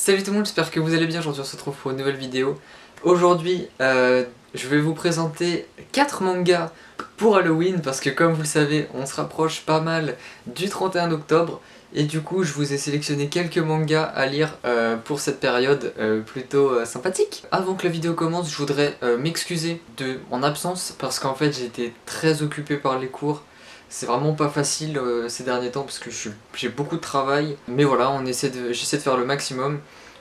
Salut tout le monde, j'espère que vous allez bien. Aujourd'hui on se retrouve pour une nouvelle vidéo. Aujourd'hui je vais vous présenter 4 mangas pour Halloween parce que comme vous le savez on se rapproche pas mal du 31 octobre et du coup je vous ai sélectionné quelques mangas à lire pour cette période plutôt sympathique. Avant que la vidéo commence, je voudrais m'excuser de mon absence parce qu'en fait j'ai été très occupé par les cours. C'est vraiment pas facile ces derniers temps parce que j'ai beaucoup de travail. Mais voilà, j'essaie de faire le maximum.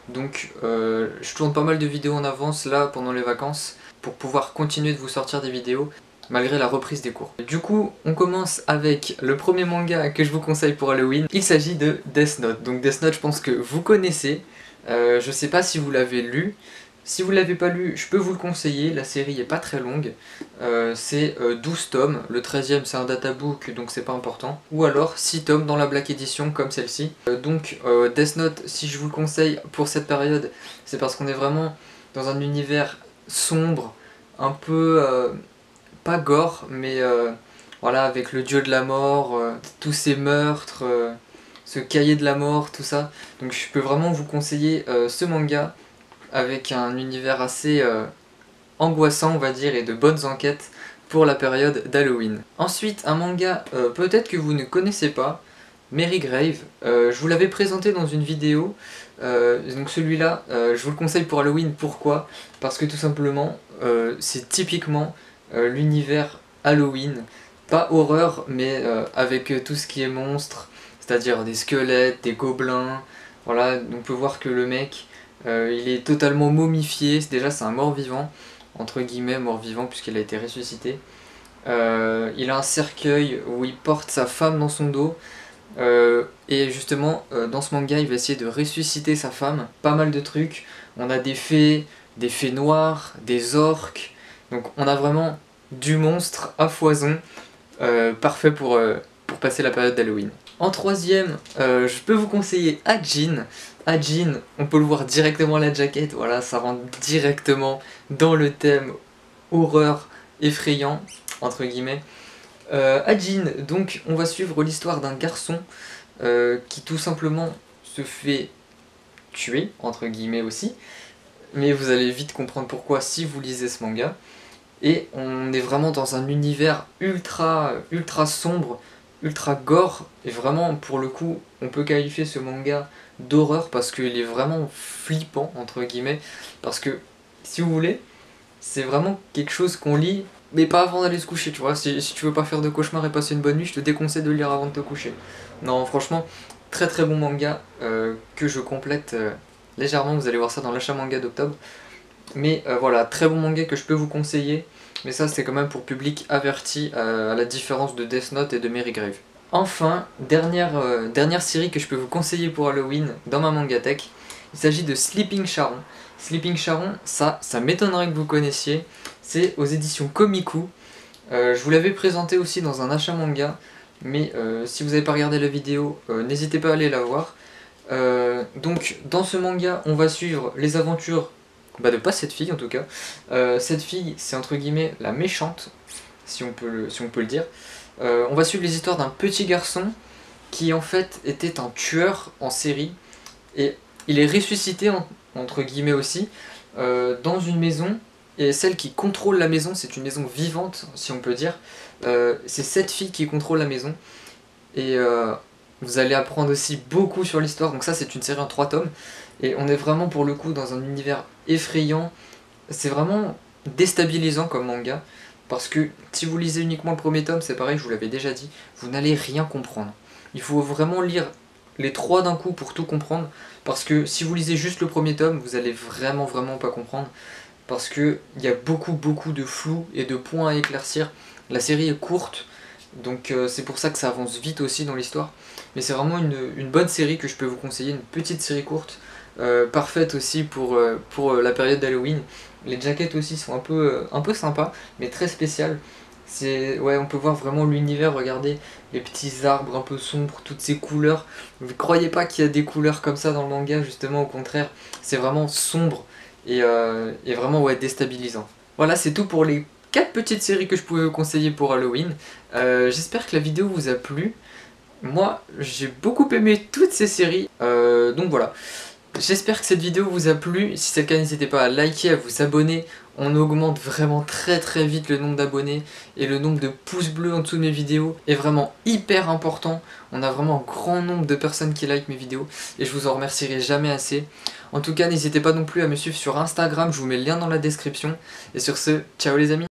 Donc je tourne pas mal de vidéos en avance là pendant les vacances pour pouvoir continuer de vous sortir des vidéos malgré la reprise des cours. Du coup, on commence avec le premier manga que je vous conseille pour Halloween. Il s'agit de Death Note. Donc Death Note, je pense que vous connaissez. Je sais pas si vous l'avez lu. Si vous ne l'avez pas lu, je peux vous le conseiller, la série est pas très longue, c'est 12 tomes, le 13e c'est un databook donc c'est pas important, ou alors 6 tomes dans la Black Edition comme celle-ci. Death Note, si je vous le conseille pour cette période, c'est parce qu'on est vraiment dans un univers sombre, un peu, pas gore, mais voilà, avec le dieu de la mort, tous ces meurtres, ce cahier de la mort, tout ça. Donc je peux vraiment vous conseiller ce manga, avec un univers assez angoissant on va dire et de bonnes enquêtes pour la période d'Halloween. Ensuite un manga peut-être que vous ne connaissez pas, Mary Grave. Je vous l'avais présenté dans une vidéo, donc celui-là je vous le conseille pour Halloween. Pourquoi? Parce que tout simplement c'est typiquement l'univers Halloween, pas horreur mais avec tout ce qui est monstre, c'est-à-dire des squelettes, des gobelins, voilà, on peut voir que le mec il est totalement momifié, déjà c'est un mort-vivant, entre guillemets mort-vivant puisqu'il a été ressuscité. Il a un cercueil où il porte sa femme dans son dos, et justement dans ce manga il va essayer de ressusciter sa femme, pas mal de trucs, on a des fées noires, des orques, donc on a vraiment du monstre à foison, parfait pour passer la période d'Halloween. En troisième, je peux vous conseiller Ajin. Ajin, on peut le voir directement à la jaquette, voilà, ça rentre directement dans le thème horreur effrayant, entre guillemets. Ajin, donc on va suivre l'histoire d'un garçon qui tout simplement se fait tuer, entre guillemets aussi, mais vous allez vite comprendre pourquoi si vous lisez ce manga. Et on est vraiment dans un univers ultra sombre, ultra gore, et vraiment pour le coup on peut qualifier ce manga d'horreur parce qu'il est vraiment flippant entre guillemets, parce que si vous voulez c'est vraiment quelque chose qu'on lit mais pas avant d'aller se coucher, tu vois. Si tu veux pas faire de cauchemar et passer une bonne nuit, je te déconseille de le lire avant de te coucher. Non franchement très bon manga que je complète légèrement, vous allez voir ça dans l'achat manga d'octobre. Mais voilà, très bon manga que je peux vous conseiller, mais ça c'est quand même pour public averti, à la différence de Death Note et de Mary Grave. Enfin, dernière série que je peux vous conseiller pour Halloween dans ma mangatech, il s'agit de Sleeping Charon. Sleeping Charon, ça m'étonnerait que vous connaissiez, c'est aux éditions Komiku. Je vous l'avais présenté aussi dans un achat manga, mais si vous n'avez pas regardé la vidéo, n'hésitez pas à aller la voir. Donc dans ce manga, on va suivre les aventures de pas cette fille en tout cas. Cette fille, c'est entre guillemets la méchante, si on peut le dire. On va suivre les histoires d'un petit garçon qui en fait était un tueur en série, et il est ressuscité entre guillemets aussi dans une maison, et celle qui contrôle la maison, c'est une maison vivante si on peut dire. C'est cette fille qui contrôle la maison, et vous allez apprendre aussi beaucoup sur l'histoire. Donc ça c'est une série en 3 tomes, et on est vraiment pour le coup dans un univers effrayant. C'est vraiment déstabilisant comme manga, parce que si vous lisez uniquement le premier tome, c'est pareil, je vous l'avais déjà dit, vous n'allez rien comprendre. Il faut vraiment lire les 3 d'un coup pour tout comprendre, parce que si vous lisez juste le premier tome, vous allez vraiment pas comprendre, parce qu'il y a beaucoup de flou et de points à éclaircir. La série est courte, donc c'est pour ça que ça avance vite aussi dans l'histoire, mais c'est vraiment une bonne série que je peux vous conseiller, une petite série courte, parfaite aussi pour la période d'Halloween. Les jaquettes aussi sont un peu sympas, mais très spéciales. Ouais, on peut voir vraiment l'univers, regardez les petits arbres un peu sombres, toutes ces couleurs. Vous ne croyez pas qu'il y a des couleurs comme ça dans le manga, justement au contraire, c'est vraiment sombre et vraiment ouais, déstabilisant. Voilà, c'est tout pour les 4 petites séries que je pouvais vous conseiller pour Halloween. J'espère que la vidéo vous a plu. Moi, j'ai beaucoup aimé toutes ces séries, donc voilà. J'espère que cette vidéo vous a plu. Si c'est le cas, n'hésitez pas à liker, à vous abonner. On augmente vraiment très vite le nombre d'abonnés et le nombre de pouces bleus en dessous de mes vidéos est vraiment hyper important. On a vraiment un grand nombre de personnes qui likent mes vidéos et je vous en remercierai jamais assez. En tout cas, n'hésitez pas non plus à me suivre sur Instagram, je vous mets le lien dans la description. Et sur ce, ciao les amis!